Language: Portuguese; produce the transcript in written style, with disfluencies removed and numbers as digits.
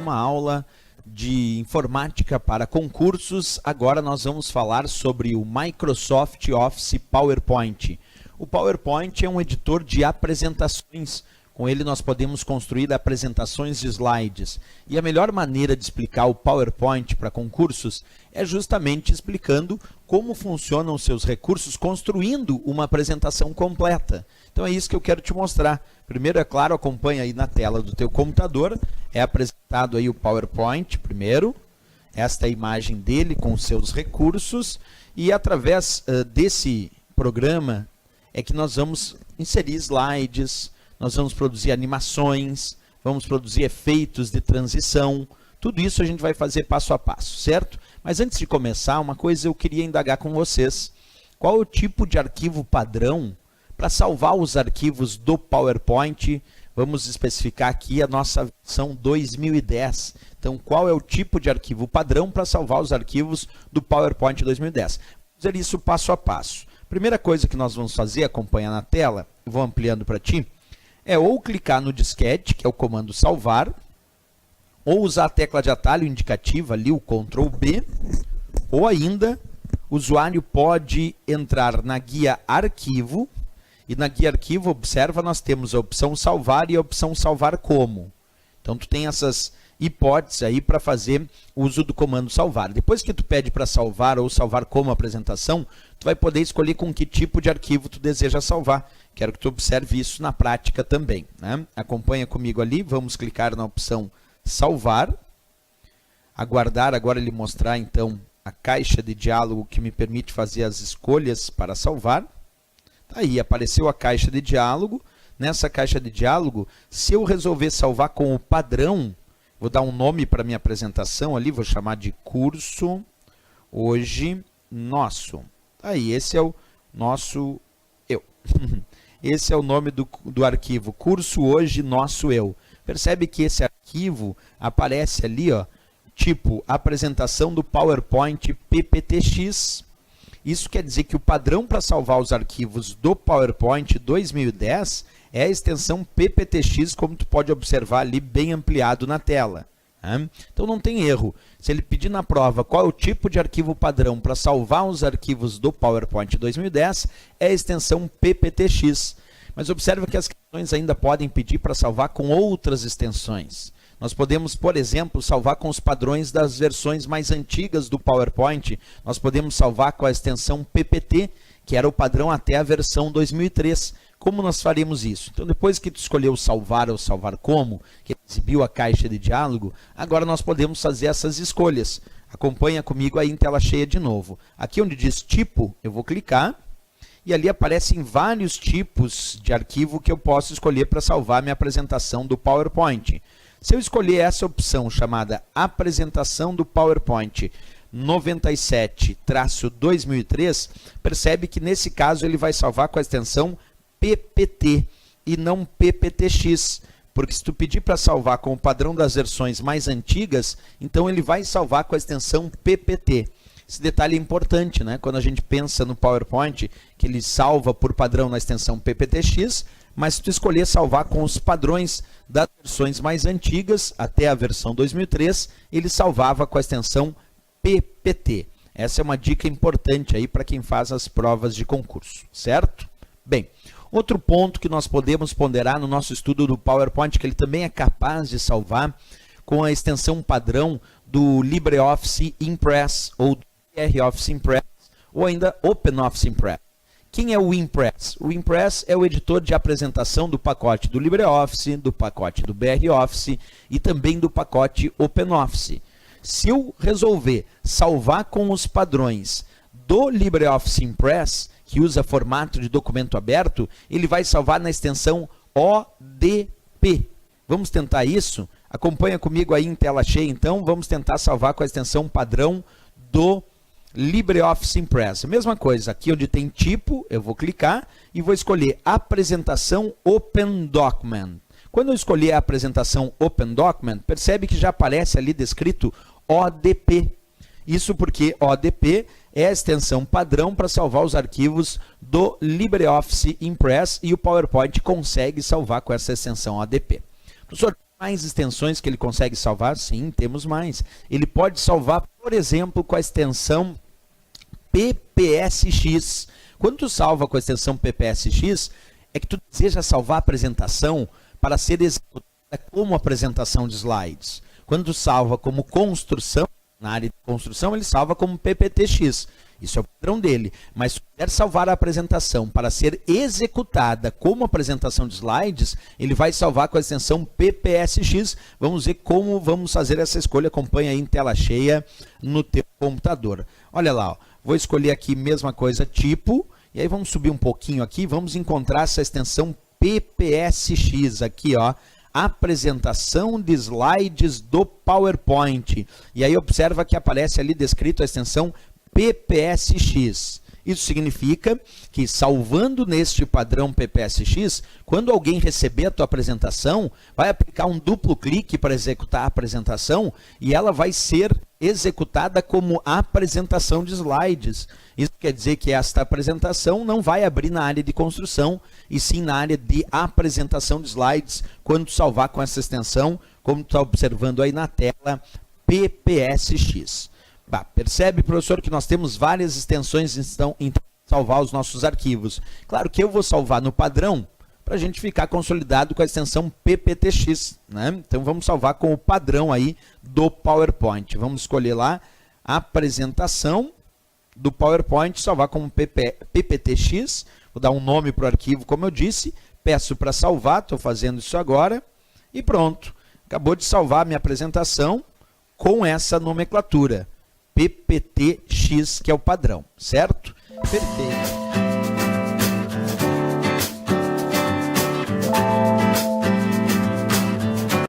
uma aula de informática para concursos. Agora nós vamos falar sobre o Microsoft Office PowerPoint. O PowerPoint é um editor de apresentações. Com ele nós podemos construir apresentações de slides. E a melhor maneira de explicar o PowerPoint para concursos é justamente explicando como funcionam os seus recursos, construindo uma apresentação completa. Então é isso que eu quero te mostrar. Primeiro, é claro, acompanha aí na tela do teu computador. É apresentado aí o PowerPoint primeiro. Esta é a imagem dele com os seus recursos. E através desse programa é que nós vamos inserir slides, nós vamos produzir animações, vamos produzir efeitos de transição. Tudo isso a gente vai fazer passo a passo, certo? Mas antes de começar, uma coisa eu queria indagar com vocês. Qual é o tipo de arquivo padrão para salvar os arquivos do PowerPoint? Vamos especificar aqui a nossa versão 2010. Então, qual é o tipo de arquivo padrão para salvar os arquivos do PowerPoint 2010? Vamos fazer isso passo a passo. Primeira coisa que nós vamos fazer, acompanha na tela, vou ampliando para ti, é ou clicar no disquete, que é o comando salvar, ou usar a tecla de atalho indicativa ali, o Ctrl B, ou ainda o usuário pode entrar na guia arquivo, e na guia arquivo, observa, nós temos a opção salvar e a opção salvar como. Então tu tem essas hipóteses aí para fazer uso do comando salvar. Depois que tu pede para salvar ou salvar como apresentação, tu vai poder escolher com que tipo de arquivo tu deseja salvar. Quero que tu observe isso na prática também, né? Acompanha comigo ali, vamos clicar na opção salvar, aguardar agora ele mostrar então a caixa de diálogo que me permite fazer as escolhas para salvar. Tá aí, apareceu a caixa de diálogo. Nessa caixa de diálogo, se eu resolver salvar com o padrão, vou dar um nome para minha apresentação ali, vou chamar de curso hoje nosso. Aí, esse é o nosso eu. Esse é o nome do arquivo, curso hoje nosso eu. Percebe que esse arquivo aparece ali, ó, tipo apresentação do PowerPoint PPTX. Isso quer dizer que o padrão para salvar os arquivos do PowerPoint 2010 é a extensão PPTX, como tu pode observar ali bem ampliado na tela. Então não tem erro. Se ele pedir na prova qual é o tipo de arquivo padrão para salvar os arquivos do PowerPoint 2010, é a extensão PPTX. Mas observa que as questões ainda podem pedir para salvar com outras extensões. Nós podemos, por exemplo, salvar com os padrões das versões mais antigas do PowerPoint. Nós podemos salvar com a extensão PPT, que era o padrão até a versão 2003. Como nós faremos isso? Então, depois que tu escolheu salvar ou salvar como, que exibiu a caixa de diálogo, agora nós podemos fazer essas escolhas. Acompanha comigo aí em tela cheia de novo. Aqui onde diz tipo, eu vou clicar. E ali aparecem vários tipos de arquivo que eu posso escolher para salvar minha apresentação do PowerPoint. Se eu escolher essa opção chamada apresentação do PowerPoint 97-2003, percebe que nesse caso ele vai salvar com a extensão PPT e não PPTX, porque se tu pedir para salvar com o padrão das versões mais antigas, então ele vai salvar com a extensão PPT. Esse detalhe é importante, né? Quando a gente pensa no PowerPoint, que ele salva por padrão na extensão PPTX, mas se tu escolher salvar com os padrões das versões mais antigas, até a versão 2003, ele salvava com a extensão PPT. Essa é uma dica importante aí para quem faz as provas de concurso, certo? Bem, outro ponto que nós podemos ponderar no nosso estudo do PowerPoint, que ele também é capaz de salvar com a extensão padrão do LibreOffice Impress, ou do OpenOffice Impress, ou ainda OpenOffice Impress. Quem é o Impress? O Impress é o editor de apresentação do pacote do LibreOffice, do pacote do BROffice e também do pacote OpenOffice. Se eu resolver salvar com os padrões do LibreOffice Impress, que usa formato de documento aberto, ele vai salvar na extensão ODP. Vamos tentar isso? Acompanha comigo aí em tela cheia, então. Vamos tentar salvar com a extensão padrão do LibreOffice Impress. Mesma coisa, aqui onde tem tipo, eu vou clicar e vou escolher apresentação Open Document. Quando eu escolher a apresentação Open Document, percebe que já aparece ali descrito ODP. Isso porque ODP é a extensão padrão para salvar os arquivos do LibreOffice Impress e o PowerPoint consegue salvar com essa extensão ODP. Professor, mais extensões que ele consegue salvar? Sim, temos mais. Ele pode salvar, por exemplo, com a extensão PPSX. Quando tu salva com a extensão PPSX, é que tu deseja salvar a apresentação para ser executada como apresentação de slides. Quando tu salva como construção, na área de construção, ele salva como PPTX. Isso é o padrão dele. Mas se quer salvar a apresentação para ser executada como apresentação de slides, ele vai salvar com a extensão PPSX. Vamos ver como vamos fazer essa escolha. Acompanha aí em tela cheia no teu computador. Olha lá, ó. Vou escolher aqui mesma coisa, tipo, e aí vamos subir um pouquinho aqui, vamos encontrar essa extensão PPSX aqui, ó. Apresentação de slides do PowerPoint. E aí observa que aparece ali descrito a extensão PPSX. Isso significa que, salvando neste padrão PPSX, quando alguém receber a tua apresentação, vai aplicar um duplo clique para executar a apresentação e ela vai ser executada como apresentação de slides. Isso quer dizer que esta apresentação não vai abrir na área de construção, e sim na área de apresentação de slides, quando tu salvar com essa extensão, como tu está observando aí na tela, PPSX. Bah, percebe, professor, que nós temos várias extensões então salvar os nossos arquivos. Claro que eu vou salvar no padrão para a gente ficar consolidado com a extensão PPTX, né? Então vamos salvar com o padrão aí do PowerPoint. Vamos escolher lá a apresentação do PowerPoint, salvar como PPTX. Vou dar um nome para o arquivo, como eu disse. Peço para salvar, estou fazendo isso agora. E pronto, acabou de salvar a minha apresentação com essa nomenclatura. PPTX, que é o padrão, certo? Perfeito.